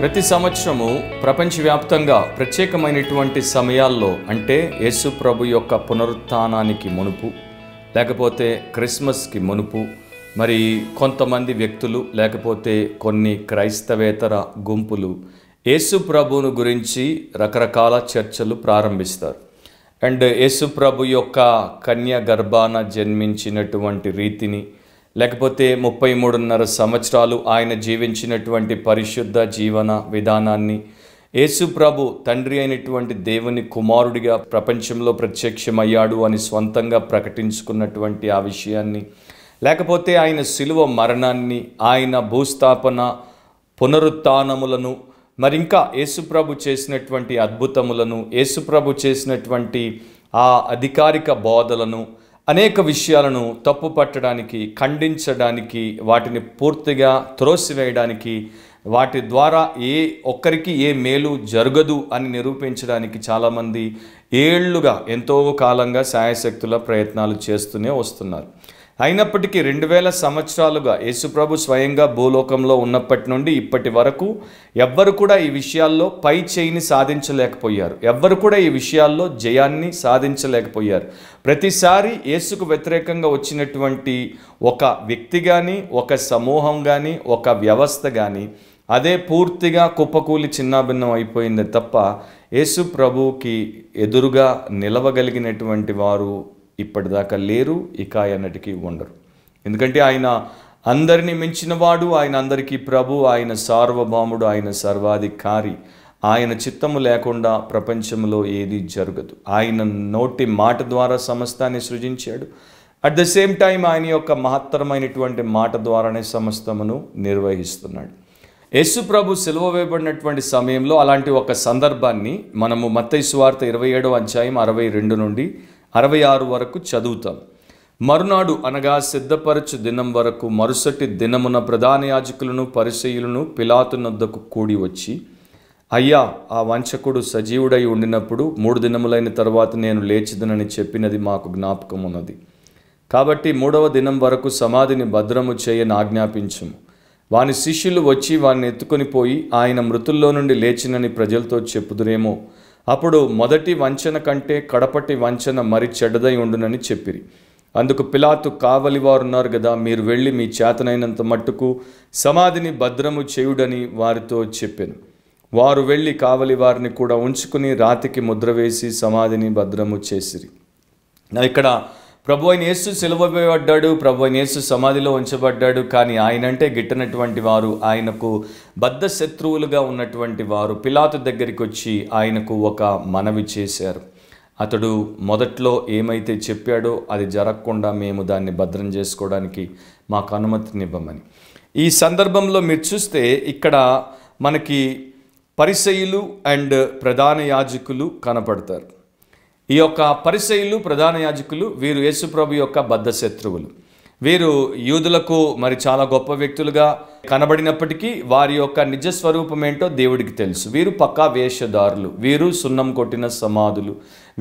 ప్రతి సంవత్సరము ప్రపంచవ్యాప్తంగా ప్రత్యేకమైనటువంటి సమయాల్లో అంటే యేసు ప్రభు యొక్క పునరుత్థానానికి మునుపు లేకపోతే క్రిస్మస్కి మునుపు మరి కొంతమంది వ్యక్తులు లేకపోతే కొన్ని క్రైస్తవేతర గుంపులు యేసు ప్రభువును గురించి రకరకాల చర్చలు ప్రారంభిస్తారు. అండ్ యేసు ప్రభు యొక్క కన్య గర్భాన జన్మించినటువంటి రీతిని లేకపోతే 33.5 సంవత్సరాలు ఆయన జీవించినటువంటి పరిశుద్ధ జీవన విధానాన్ని యేసు ప్రభు తండ్రి అయినటువంటి దేవుని కుమారుడిగా ప్రపంచంలో ప్రత్యక్షమయ్యాడు అని స్వంతంగా ప్రకటించుకున్నటువంటి ఆ విషయాన్ని లేకపోతే ఆయన శిలువ మరణాన్ని ఆయన భూస్థాపన పునరుత్థానములను మరింకా యేసుప్రభు చేసినటువంటి అద్భుతములను యేసుప్రభు చేసినటువంటి ఆ అధికారిక బోధలను అనేక విషయాలను తప్పు పట్టడానికి ఖండించడానికి వాటిని పూర్తిగా త్రోసివేయడానికి వాటి ద్వారా ఏ ఒక్కరికి ఏ మేలు జరగదు అని నిరూపించడానికి చాలామంది ఏళ్లుగా ఎంతో కాలంగా శాయశక్తుల ప్రయత్నాలు చేస్తూనే వస్తున్నారు. అయినప్పటికీ 2000 సంవత్సరాలుగా యేసుప్రభు స్వయంగా భూలోకంలో ఉన్నప్పటి నుండి ఇప్పటి వరకు ఎవ్వరు కూడా ఈ విషయాల్లో పై చేయిని సాధించలేకపోయారు. ఎవ్వరు కూడా ఈ విషయాల్లో జయాన్ని సాధించలేకపోయారు. ప్రతిసారి యేసుకు వ్యతిరేకంగా వచ్చినటువంటి ఒక వ్యక్తి కానీ ఒక సమూహం కానీ ఒక వ్యవస్థ కానీ అదే పూర్తిగా కుప్పకూలి చిన్నాభిన్నం అయిపోయింది తప్ప యేసు ప్రభువుకి ఎదురుగా నిలవగలిగినటువంటి వారు ఇప్పటిదాకా లేరు, ఇక ఎన్నటికీ ఉండరు. ఎందుకంటే ఆయన అందరినీ మించినవాడు, ఆయన అందరికీ ప్రభు, ఆయన సార్వభౌముడు, ఆయన సర్వాధికారి. ఆయన చిత్తము లేకుండా ప్రపంచంలో ఏది జరగదు. ఆయన నోటి మాట ద్వారా సమస్తాన్ని సృజించాడు. అట్ ద సేమ్ టైం ఆయన యొక్క మహత్తరమైనటువంటి మాట ద్వారానే సమస్తమును నిర్వహిస్తున్నాడు. యేసు ప్రభు సిలువ వేయబడినటువంటి సమయంలో అలాంటి ఒక సందర్భాన్ని మనము మత్తయి సువార్త 27వ అధ్యాయం 62 నుండి 66 వరకు చదువుతాం. మరునాడు అనగా సిద్ధపరచు దినం వరకు మరుసటి దినమున ప్రధాన యాజకులను పరిసయ్యులను పిలాతు నొద్దకు కూడి వచ్చి, అయ్యా, ఆ వంచకుడు సజీవుడై ఉండినప్పుడు 3 దినములైన తర్వాత నేను లేచిదనని చెప్పినది మాకు జ్ఞాపకం ఉన్నది. కాబట్టి 3వ దినం వరకు సమాధిని భద్రము చేయని ఆజ్ఞాపించుము. వాని శిష్యులు వచ్చి వారిని ఎత్తుకొని పోయి ఆయన మృతుల్లో నుండి లేచినని ప్రజలతో చెప్పుదురేమో. అప్పుడు మొదటి వంచన కంటే కడపటి వంచన మరి చెడ్డదై ఉండునని చెప్పిరి. అందుకు పిలాతు, కావలి వారున్నారు కదా, మీరు వెళ్ళి మీ చేతనైనంత మట్టుకు సమాధిని భద్రము చేయుడని వారితో చెప్పాను. వారు వెళ్ళి కావలి వారిని కూడా ఉంచుకుని రాతికి ముద్ర వేసి సమాధిని భద్రము చేసిరి. ఇక్కడ ప్రభు అయిన యేసు సిలువ వేయబడ్డాడు, ప్రభు అయిన యేసు సమాధిలో ఉంచబడ్డాడు. కానీ ఆయనంటే గిట్టనటువంటి వారు, ఆయనకు బద్ధ శత్రువులుగా ఉన్నటువంటి వారు పిలాతు దగ్గరికి వచ్చి ఆయనకు ఒక మనవి చేశారు. అతడు మొదట్లో ఏమైతే చెప్పాడో అది జరగకుండా మేము దాన్ని భద్రం చేసుకోవడానికి మాకు అనుమతినివ్వమని. ఈ సందర్భంలో మీరు చూస్తే ఇక్కడ మనకి పరిసయ్యులు అండ్ ప్రధాన యాజకులు కనపడతారు. ఈ యొక్క పరిసయ్యులు ప్రధాన యాజకులు వీరు యేసుప్రభు యొక్క బద్ధ శత్రువులు. వీరు యూదులకు మరి చాలా గొప్ప వ్యక్తులుగా కనబడినప్పటికీ వారి యొక్క నిజ స్వరూపం ఏంటో దేవుడికి తెలుసు. వీరు పక్కా వేషధారులు, వీరు సున్నం కొట్టిన సమాధులు,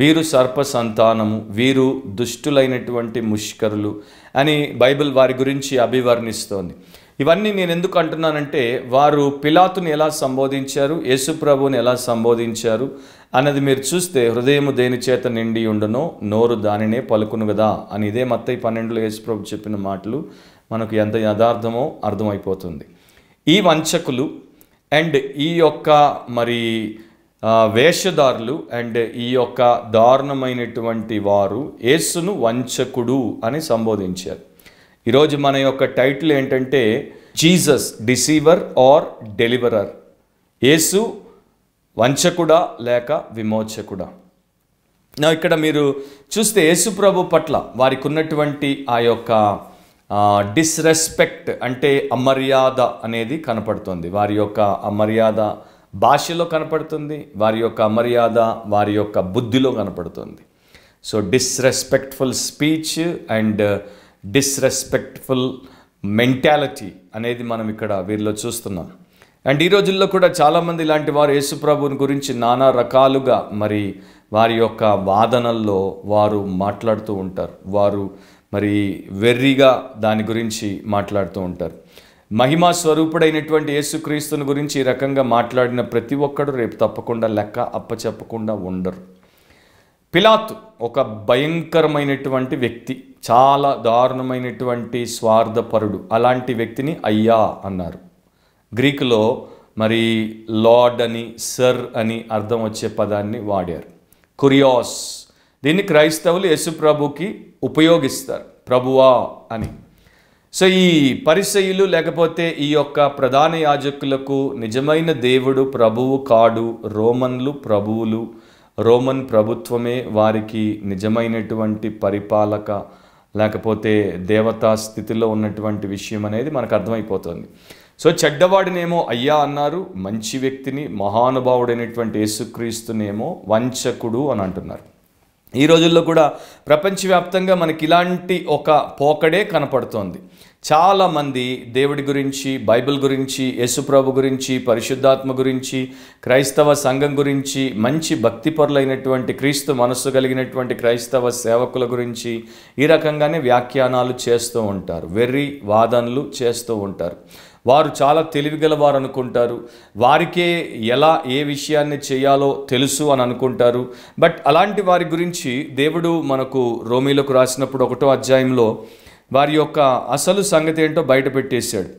వీరు సర్ప సంతానము, వీరు దుష్టులైనటువంటి ముష్కరులు అని బైబిల్ వారి గురించి అభివర్ణిస్తోంది. ఇవన్నీ నేను ఎందుకు అంటున్నానంటే వారు పిలాతుని ఎలా సంబోధించారు, యేసుప్రభుని ఎలా సంబోధించారు అన్నది మీరు చూస్తే హృదయము దేని చేత నిండి ఉండునో నోరు దానినే పలుకును కదా అని ఇదే మత్తయి 12లో యేసుప్రభు చెప్పిన మాటలు మనకు ఎంత యథార్థమో అర్థమైపోతుంది. ఈ వంచకులు అండ్ ఈ యొక్క మరి వేషధారులు అండ్ ఈ యొక్క దారుణమైనటువంటి వారు యేసును వంచకుడు అని సంబోధించారు. ఈరోజు మన యొక్క టైటిల్ ఏంటంటే జీసస్ డిసీవర్ ఆర్ డెలివరర్. యేసు వంచకుడా లేక విమోచకుడా. ఇక్కడ మీరు చూస్తే యేసు ప్రభు పట్ల వారికి ఉన్నటువంటి ఆ యొక్క డిస్రెస్పెక్ట్ అంటే అమర్యాద అనేది కనపడుతుంది. వారి యొక్క అమర్యాద భాషలో కనపడుతుంది, వారి యొక్క అమర్యాద వారి యొక్క బుద్ధిలో కనపడుతుంది. So disrespectful speech and disrespectful mentality అనేది మనం ఇక్కడ వీరిలో చూస్తున్నాం. అండ్ ఈ రోజుల్లో కూడా చాలామంది ఇలాంటి వారు యేసుప్రభుని గురించి నానా రకాలుగా మరి వారి యొక్క వాదనల్లో వారు మాట్లాడుతూ ఉంటారు. వారు మరి వెర్రిగా దాని గురించి మాట్లాడుతూ ఉంటారు. మహిమా స్వరూపుడైనటువంటి యేసుక్రీస్తుని గురించి ఈ రకంగా మాట్లాడిన ప్రతి ఒక్కడు రేపు తప్పకుండా లెక్క అప్పచెప్పకుండా ఉండరు. పిలాతు ఒక భయంకరమైనటువంటి వ్యక్తి, చాలా దారుణమైనటువంటి స్వార్థపరుడు. అలాంటి వ్యక్తిని అయ్యా అన్నారు. గ్రీకులో మరి లార్డ్ అని, సర్ అని అర్థం వచ్చే పదాన్ని వాడారు, కురియాస్. దీన్ని క్రైస్తవులు యేసు ప్రభుకి ఉపయోగిస్తారు, ప్రభువా అని. సో ఈ పరిసయ్యులు లేకపోతే ఈ యొక్క ప్రధాన యాజకులకు నిజమైన దేవుడు ప్రభువు కాడు, రోమన్లు ప్రభువులు, రోమన్ ప్రభుత్వమే వారికి నిజమైనటువంటి పరిపాలక లేకపోతే దేవతా స్థితిలో ఉన్నటువంటి విషయం అనేది మనకు అర్థమైపోతుంది. సో చెడ్డవాడినేమో అయ్యా అన్నారు, మంచి వ్యక్తిని మహానుభావుడైనటువంటి యేసుక్రీస్తునేమో వంచకుడు అని అంటున్నారు. ఈ రోజుల్లో కూడా ప్రపంచవ్యాప్తంగా మనకి ఇలాంటి ఒక పోకడే కనపడుతోంది. చాలామంది దేవుడి గురించి, బైబిల్ గురించి, యేసుప్రభు గురించి, పరిశుద్ధాత్మ గురించి, క్రైస్తవ సంఘం గురించి, మంచి భక్తిపరులైనటువంటి క్రీస్తు మనస్సు కలిగినటువంటి క్రైస్తవ సేవకుల గురించి ఈ రకంగానే వ్యాఖ్యానాలు చేస్తూ ఉంటారు, వెర్రి వాదనలు చేస్తూ ఉంటారు. వారు చాలా తెలివిగలవారు అనుకుంటారు, వారికే ఎలా ఏ విషయాన్ని చేయాలో తెలుసు అని అనుకుంటారు. బట్ అలాంటి వారి గురించి దేవుడు మనకు రోమీలకు రాసినప్పుడు 1వ అధ్యాయంలో వారి యొక్క అసలు సంగతి ఏంటో బయట పెట్టేశాడు.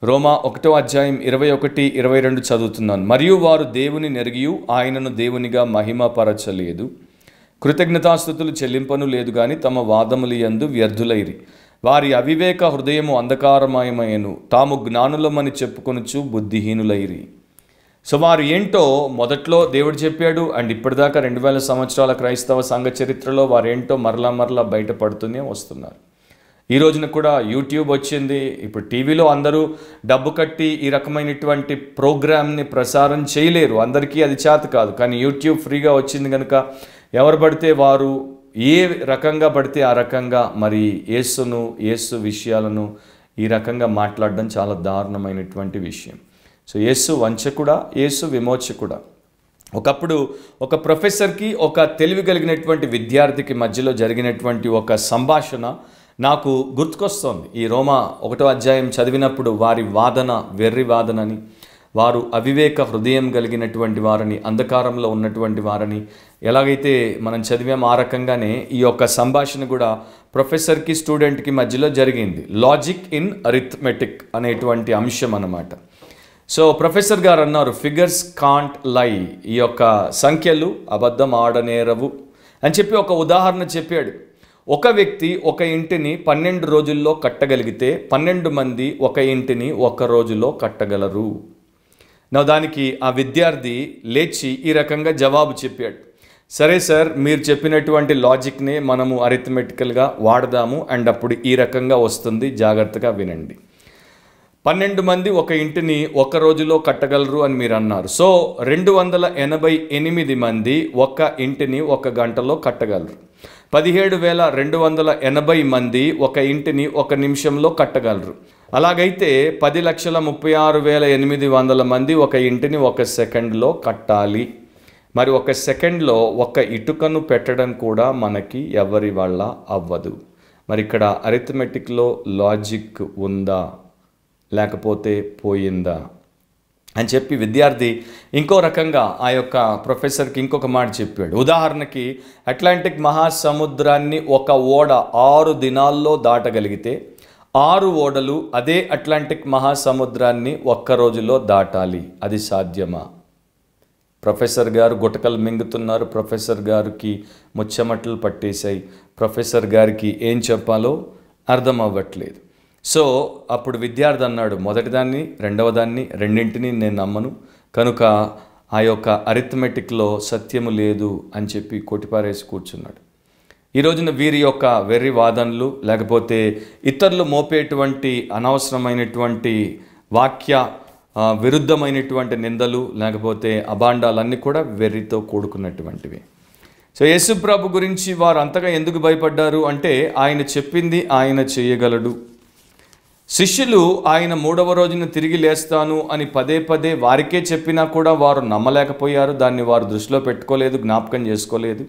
రోమా 1వ అధ్యాయం 21-22 చదువుతున్నాను. మరియు వారు దేవుని నెరిగియు ఆయనను దేవునిగా మహిమపరచలేదు, కృతజ్ఞతాస్తుతులు చెల్లింపను లేదు గాని తమ వాదములు యందు వ్యర్థులైరి. వారి అవివేక హృదయము అంధకారమయమయను, తాము జ్ఞానులమని చెప్పుకొనుచు బుద్ధిహీనులైరి. సో వారు ఏంటో మొదట్లో దేవుడు చెప్పాడు, అండ్ ఇప్పటిదాకా 2000 సంవత్సరాల క్రైస్తవ సంఘ చరిత్రలో వారు ఏంటో మరలా బయటపడుతూనే వస్తున్నారు. ఈ రోజున కూడా యూట్యూబ్ వచ్చింది. ఇప్పుడు టీవీలో అందరూ డబ్బు కట్టి ఈ రకమైనటువంటి ప్రోగ్రామ్ని ప్రసారం చేయలేరు, అందరికీ అది చేత కాదు. కానీ యూట్యూబ్ ఫ్రీగా వచ్చింది కనుక ఎవరు పడితే వారు ఏ రకంగా పడితే ఆ రకంగా మరి యేసు విషయాలను ఈ రకంగా మాట్లాడడం చాలా దారుణమైనటువంటి విషయం. సో యేసు వంచకుడా, యేసు విమోచకుడా? ఒకప్పుడు ఒక ప్రొఫెసర్కి ఒక తెలివి కలిగినటువంటి విద్యార్థికి మధ్యలో జరిగినటువంటి ఒక సంభాషణ నాకు గుర్తుకొస్తోంది. ఈ రోమా 1వ అధ్యాయం చదివినప్పుడు వారి వాదన వెర్రి వాదనని, వారు అవివేక హృదయం కలిగినటువంటి వారని, అంధకారంలో ఉన్నటువంటి వారని ఎలాగైతే మనం చదివాం ఆ రకంగానే ఈ యొక్క సంభాషణ కూడా ప్రొఫెసర్కి స్టూడెంట్కి మధ్యలో జరిగింది. లాజిక్ ఇన్ అరిథమెటిక్ అనేటువంటి అంశం అన్నమాట. సో ప్రొఫెసర్ గారు అన్నారు, ఫిగర్స్ కాంట్ లై, ఈ యొక్క సంఖ్యలు అబద్ధం ఆడనేరవు అని చెప్పి ఒక ఉదాహరణ చెప్పాడు. ఒక వ్యక్తి ఒక ఇంటిని 12 రోజుల్లో కట్టగలిగితే 12 మంది ఒక ఇంటిని 1 రోజులో కట్టగలరు. దానికి ఆ విద్యార్థి లేచి ఈ రకంగా జవాబు చెప్పాడు, సరే సార్, మీరు చెప్పినటువంటి లాజిక్నే మనము అరిథమెటికల్గా వాడదాము, అండ్ అప్పుడు ఈ రకంగా వస్తుంది, జాగ్రత్తగా వినండి. 12 మంది ఒక ఇంటిని 1 రోజులో కట్టగలరు అని మీరు అన్నారు. సో 288 మంది ఒక ఇంటిని 1 గంటలో కట్టగలరు. 17,280 మంది ఒక ఇంటిని 1 నిమిషంలో కట్టగలరు. అలాగైతే 10,36,800 మంది ఒక ఇంటిని 1 సెకండ్లో కట్టాలి. మరి 1 సెకండ్లో 1 ఇటుకను పెట్టడం కూడా మనకి ఎవరి వల్ల అవ్వదు. మరి ఇక్కడ అరిథమెటిక్లో లాజిక్ ఉందా లేకపోతే పోయిందా అని చెప్పి విద్యార్థి ఇంకో రకంగా ఆ యొక్క ప్రొఫెసర్కి ఇంకొక మాట చెప్పాడు. ఉదాహరణకి అట్లాంటిక్ మహాసముద్రాన్ని ఒక ఓడ 6 దినాల్లో దాటగలిగితే 6 ఓడలు అదే అట్లాంటిక్ మహాసముద్రాన్ని 1 రోజులో దాటాలి. అది సాధ్యమా? ప్రొఫెసర్ గారు గుటకలు మింగుతున్నారు, ప్రొఫెసర్ గారికి ముచ్చమట్లు పట్టేశాయి, ప్రొఫెసర్ గారికి ఏం చెప్పాలో అర్థం అవ్వట్లేదు. సో అప్పుడు విద్యార్థి అన్నాడు, మొదటిదాన్ని రెండవదాన్ని రెండింటిని నేను నమ్మను, కనుక ఆ యొక్క అరిథమెటిక్లో సత్యము లేదు అని చెప్పి కొట్టిపారేసి కూర్చున్నాడు. ఈ రోజున వీరి యొక్క వెర్రి వాదనలు లేకపోతే ఇతరులు మోపేటువంటి అనవసరమైనటువంటి వాక్య విరుద్ధమైనటువంటి నిందలు లేకపోతే అభాండాలన్నీ కూడా వెర్రితో కూడుకున్నటువంటివి. సో యేసు ప్రభు గురించి వారు అంతగా ఎందుకు భయపడ్డారు అంటే ఆయన చెప్పింది ఆయన చేయగలడు. శిష్యులు ఆయన 3వ రోజున తిరిగి లేస్తాను అని పదే వారికే చెప్పినా కూడా వారు నమ్మలేకపోయారు. దాన్ని వారు దృష్టిలో పెట్టుకోలేదు, జ్ఞాపకం చేసుకోలేదు.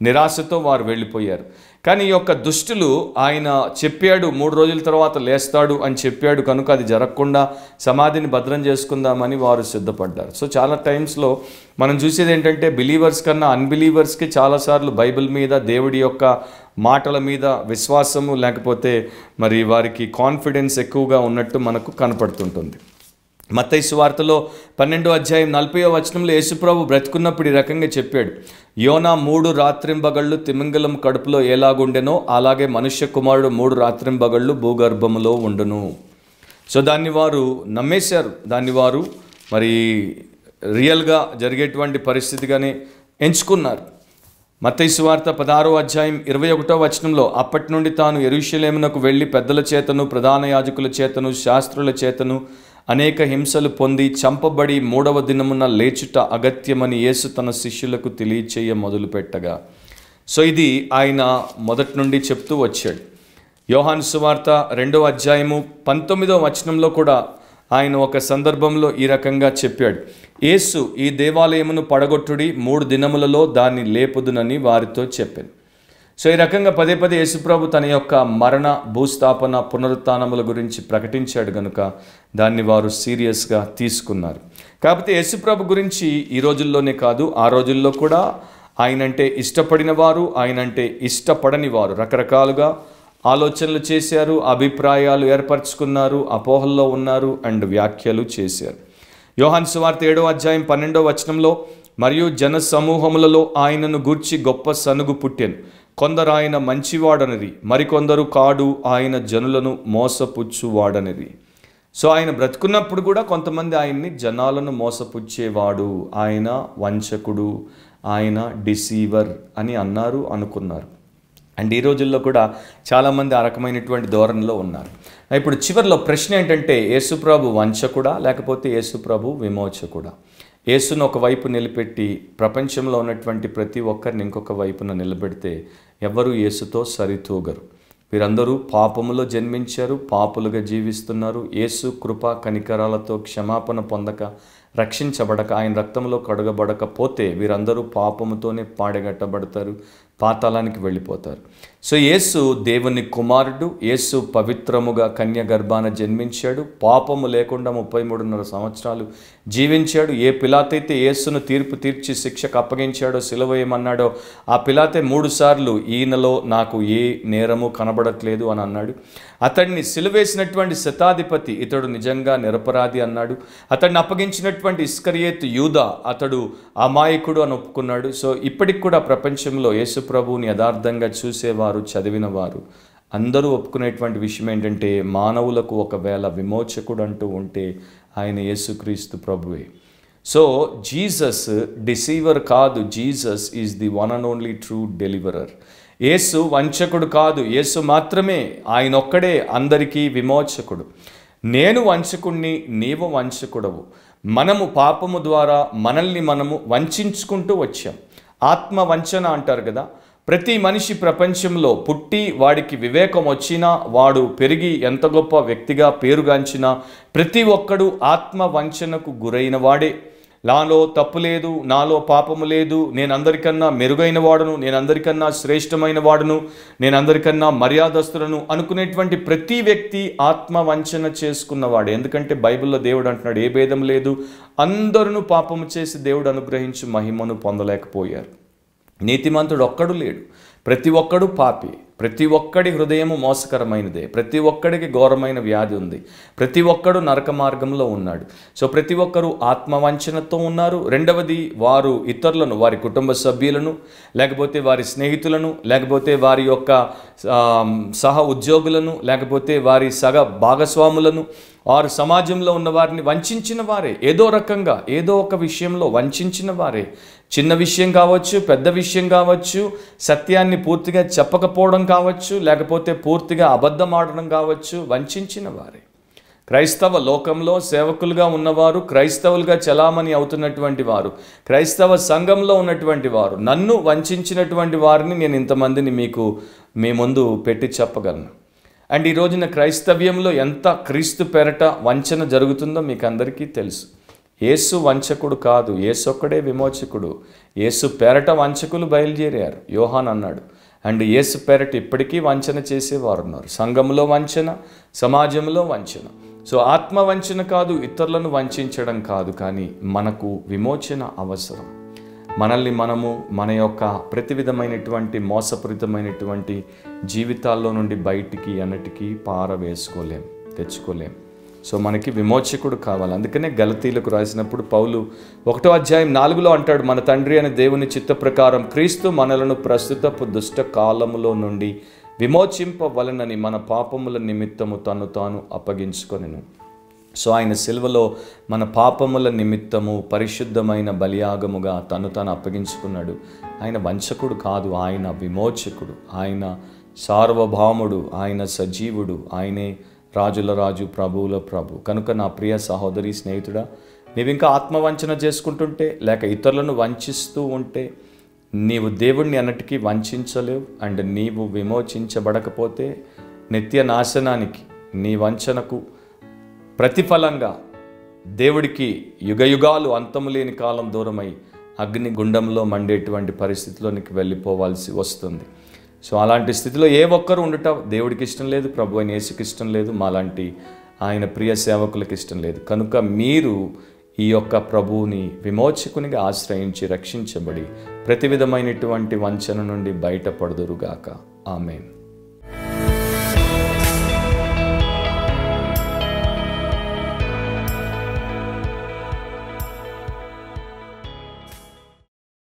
నిరాశతో వారు వెళ్ళిపోయారు. కానీ ఈ యొక్క దుష్టులు ఆయన చెప్పాడు 3 రోజుల తర్వాత లేస్తాడు అని చెప్పాడు కనుక అది జరగకుండా సమాధిని భద్రం చేసుకుందామని వారు సిద్ధపడ్డారు. సో చాలా టైమ్స్లో మనం చూసేది ఏంటంటే బిలీవర్స్ కన్నా అన్బిలీవర్స్కి చాలాసార్లు బైబిల్ మీద దేవుడి యొక్క మాటల మీద విశ్వాసము లేకపోతే మరి వారికి కాన్ఫిడెన్స్ ఎక్కువగా ఉన్నట్టు మనకు కనపడుతుంటుంది. మత్తయి సువార్తలో 12వ అధ్యాయం 40వ వచనంలో యేసుప్రభు బ్రతుకున్నప్పుడు ఈ రకంగా చెప్పాడు, యోనా 3 రాత్రింబగళ్ళు తిమింగలం కడుపులో ఎలాగుండెనో అలాగే మనుష్య కుమారుడు 3 రాత్రింబగళ్ళు భూగర్భములో ఉండును. సో దాన్ని వారు నమ్మేశారు, దాన్ని వారు మరి రియల్గా జరిగేటువంటి పరిస్థితిగానే ఎంచుకున్నారు. మత్తయి సువార్త 16వ అధ్యాయం 21వ వచనంలో అప్పటి నుండి తాను యెరూషలేమునకు వెళ్ళి పెద్దల చేతను ప్రధాన యాజకుల చేతను శాస్త్రుల చేతను అనేక హింసలు పొంది చంపబడి 3వ దినమున లేచుట అగత్యమని యేసు తన శిష్యులకు తెలియచేయ మొదలుపెట్టగా. సో ఇది ఆయన మొదటి నుండి చెప్తూ వచ్చాడు. యోహాను సువార్త 2వ అధ్యాయము 19వ వచనంలో కూడా ఆయన ఒక సందర్భంలో ఈ రకంగా చెప్పాడు, యేసు ఈ దేవాలయమును పడగొట్టుడి 3 దినములలో దాన్ని లేపుదునని వారితో చెప్పాను. సో ఈ రకంగా పదే పదే యేసుప్రభు తన యొక్క మరణ భూస్థాపన పునరుత్థానముల గురించి ప్రకటించాడు కనుక దాన్ని వారు సీరియస్గా తీసుకున్నారు. కాకపోతే యేసుప్రభు గురించి ఈ రోజుల్లోనే కాదు, ఆ రోజుల్లో కూడా ఆయనంటే ఇష్టపడిన వారు, ఆయనంటే ఇష్టపడని వారు రకరకాలుగా ఆలోచనలు చేశారు, అభిప్రాయాలు ఏర్పరచుకున్నారు, అపోహల్లో ఉన్నారు అండ్ వ్యాఖ్యలు చేశారు. యోహాను సువార్త 7వ అధ్యాయం 12వ వచనంలో మరియు జన సమూహములలో ఆయనను గూర్చి గొప్ప సనుగు పుట్టెను. కొందరు ఆయన మంచివాడనిరి, మరికొందరు కాడు ఆయన జనులను మోసపుచ్చువాడనిరి. సో ఆయన బ్రతుకున్నప్పుడు కూడా కొంతమంది ఆయన్ని జనాలను మోసపుచ్చేవాడు, ఆయన వంచకుడు, ఆయన డిసీవర్ అని అన్నారు, అనుకున్నారు. అండ్ ఈ రోజుల్లో కూడా చాలామంది ఆ రకమైనటువంటి ధోరణిలో ఉన్నారు. ఇప్పుడు చివరిలో ప్రశ్న ఏంటంటే, యేసుప్రభు వంచకుడా లేకపోతే యేసుప్రభు విమోచకుడా? యేసును ఒకవైపు నిలబెట్టి ప్రపంచంలో ఉన్నటువంటి ప్రతి ఒక్కరిని ఇంకొక వైపున నిలబెడితే ఎవరు యేసుతో సరితూగరు. వీరందరూ పాపములో జన్మించారు, పాపులుగా జీవిస్తున్నారు. యేసు కృప కనికరాలతో క్షమాపణ పొందక రక్షించబడక ఆయన రక్తంలో కడగబడకపోతే వీరందరూ పాపముతోనే పాడగట్టబడతారు, పాతాళానికి వెళ్ళిపోతారు. సో యేసు దేవుని కుమారుడు, యేసు పవిత్రముగా కన్య గర్భాన జన్మించాడు, పాపము లేకుండా 33.5 సంవత్సరాలు జీవించాడు. ఏ పిలాతైతే యేసును తీర్పు తీర్చి శిక్షకు అప్పగించాడో, సిలువ వేయమన్నాడో ఆ పిలాతే 3 సార్లు ఈయనలో నాకు ఏ నేరము కనబడట్లేదు అని అన్నాడు. అతడిని సిలువేసినటువంటి శతాధిపతి ఇతడు నిజంగా నిరపరాధి అన్నాడు. అతడిని అప్పగించినటువంటి ఇస్కరియోతు యూదా అతడు అమాయకుడు అని ఒప్పుకున్నాడు. సో ఇప్పటికి కూడా ప్రపంచంలో యేసు ప్రభువుని యథార్థంగా చూసేవారు, చదివినవారు అందరూ ఒప్పుకునేటువంటి విషయం ఏంటంటే, మానవులకు ఒకవేళ విమోచకుడు అంటూ ఉంటే ఆయన యేసుక్రీస్తు ప్రభువే. సో జీసస్ డిసీవర్ కాదు, Jesus is the one and only true deliverer. Yesu వంచకుడు కాదు, యేసు మాత్రమే, ఆయన ఒక్కడే అందరికీ విమోచకుడు. నేను వంచకుణ్ణి, నీవు వంచకుడవు. మనము పాపము ద్వారా మనల్ని మనము వంచుకుంటూ వచ్చాం. ఆత్మ వంచన అంటారు కదా. ప్రతి మనిషి ప్రపంచంలో పుట్టి వాడికి వివేకం వచ్చినా, వాడు పెరిగి ఎంత గొప్ప వ్యక్తిగా పేరుగాంచినా ప్రతి ఒక్కడు ఆత్మ వంచనకు గురైన వాడే. నాలో తప్పు లేదు, నాలో పాపము లేదు, నేను అందరికన్నా మెరుగైన వాడును, నేను అందరికన్నా శ్రేష్టమైన వాడును, నేను అందరికన్నా మర్యాదస్తులను అనుకునేటువంటి ప్రతి వ్యక్తి ఆత్మ వంచన చేసుకున్నవాడే. ఎందుకంటే బైబిల్లో దేవుడు అంటున్నాడు, ఏ భేదం లేదు, అందరూ పాపము చేసి దేవుడు అనుగ్రహించి మహిమను పొందలేకపోయారు. నీతిమంతుడు ఒక్కడు లేడు, ప్రతి ఒక్కడు పాపి, ప్రతి ఒక్కడి హృదయము మోసకరమైనదే, ప్రతి ఒక్కడికి ఘోరమైన వ్యాధి ఉంది, ప్రతి ఒక్కడు నరక మార్గంలో ఉన్నాడు. సో ప్రతి ఒక్కరూ ఆత్మవంచనతో ఉన్నారు. రెండవది, వారు ఇతరులను, వారి కుటుంబ సభ్యులను, లేకపోతే వారి స్నేహితులను, లేకపోతే వారి యొక్క సహ ఉద్యోగులను, లేకపోతే వారి సగ భాగస్వాములను, వారు సమాజంలో ఉన్న వారిని వంచిన వారే. ఏదో రకంగా ఏదో ఒక విషయంలో వంచిన వారే. చిన్న విషయం కావచ్చు, పెద్ద విషయం కావచ్చు, సత్యాన్ని పూర్తిగా చెప్పకపోవడం కావచ్చు, లేకపోతే పూర్తిగా అబద్ధం ఆడడం కావచ్చు, వంచిన వారే. క్రైస్తవ లోకంలో సేవకులుగా ఉన్నవారు, క్రైస్తవులుగా చలామణి అవుతున్నటువంటి వారు, క్రైస్తవ సంఘంలో ఉన్నటువంటి వారు, నన్ను వంచినటువంటి వారిని నేను ఇంతమందిని మీ ముందు పెట్టి చెప్పగలను. అండ్ ఈ రోజున క్రైస్తవ్యంలో ఎంత క్రీస్తు పేరట వంచన జరుగుతుందో మీకు అందరికీ తెలుసు. యేసు వంచకుడు కాదు, యేసు ఒక్కడే విమోచకుడు. యేసు పేరట వంచకులు బయలుదేరారు, యోహాన్ అన్నాడు. అండ్ యేసు పేరట ఇప్పటికీ వంచన చేసేవారు ఉన్నారు. సంఘంలో వంచన, సమాజంలో వంచన. సో ఆత్మ వంచన కాదు, ఇతరులను వంచడం కాదు, కానీ మనకు విమోచన అవసరం. మనల్ని మనము మన యొక్క ప్రతి విధమైనటువంటి మోసపూరితమైనటువంటి జీవితాల్లో నుండి బయటికి అన్నిటికీ పారవేసుకోలేం, తెచ్చుకోలేం. సో మనకి విమోచకుడు కావాలి. అందుకనే గలతీలకు రాసినప్పుడు పౌలు 1వ అధ్యాయం 4లో అంటాడు, మన తండ్రి అనే దేవుని చిత్త ప్రకారం క్రీస్తు మనలను ప్రస్తుతపు దుష్ట కాలములో నుండి విమోచింపవలనని మన పాపముల నిమిత్తము తను తాను అప్పగించుకొనెను. సో ఆయన సిలువలో మన పాపముల నిమిత్తము పరిశుద్ధమైన బలియాగముగా తను తాను అప్పగించుకున్నాడు. ఆయన వంచకుడు కాదు, ఆయన విమోచకుడు, ఆయన సార్వభౌముడు, ఆయన సజీవుడు, ఆయనే రాజుల రాజు, ప్రభువుల ప్రభు. కనుక నా ప్రియ సహోదరి, స్నేహితుడా, నీవు ఇంకా ఆత్మవంచన చేసుకుంటుంటే లేక ఇతరులను వంచిస్తూ ఉంటే నీవు దేవుణ్ణి అన్నిటికీ వంచలేవు. అండ్ నీవు విమోచించబడకపోతే నిత్య నాశనానికి, నీ వంచనకు ప్రతిఫలంగా దేవుడికి యుగయుగాలు అంతము లేని కాలం దూరమై అగ్ని గుండంలో మండేటువంటి పరిస్థితిలోనికి వెళ్ళిపోవాల్సి వస్తుంది. సో అలాంటి స్థితిలో ఏ ఒక్కరు ఉండటం దేవుడికి ఇష్టం లేదు, ప్రభు అయిన యేసుకి ఇష్టం లేదు, మాలాంటి ఆయన ప్రియ సేవకులకు ఇష్టం లేదు. కనుక మీరు ఈ యొక్క ప్రభువుని విమోచకునిగా ఆశ్రయించి రక్షించబడి ప్రతి విధమైనటువంటి వంచన నుండి బయటపడుదురుగాక. ఆమేన్.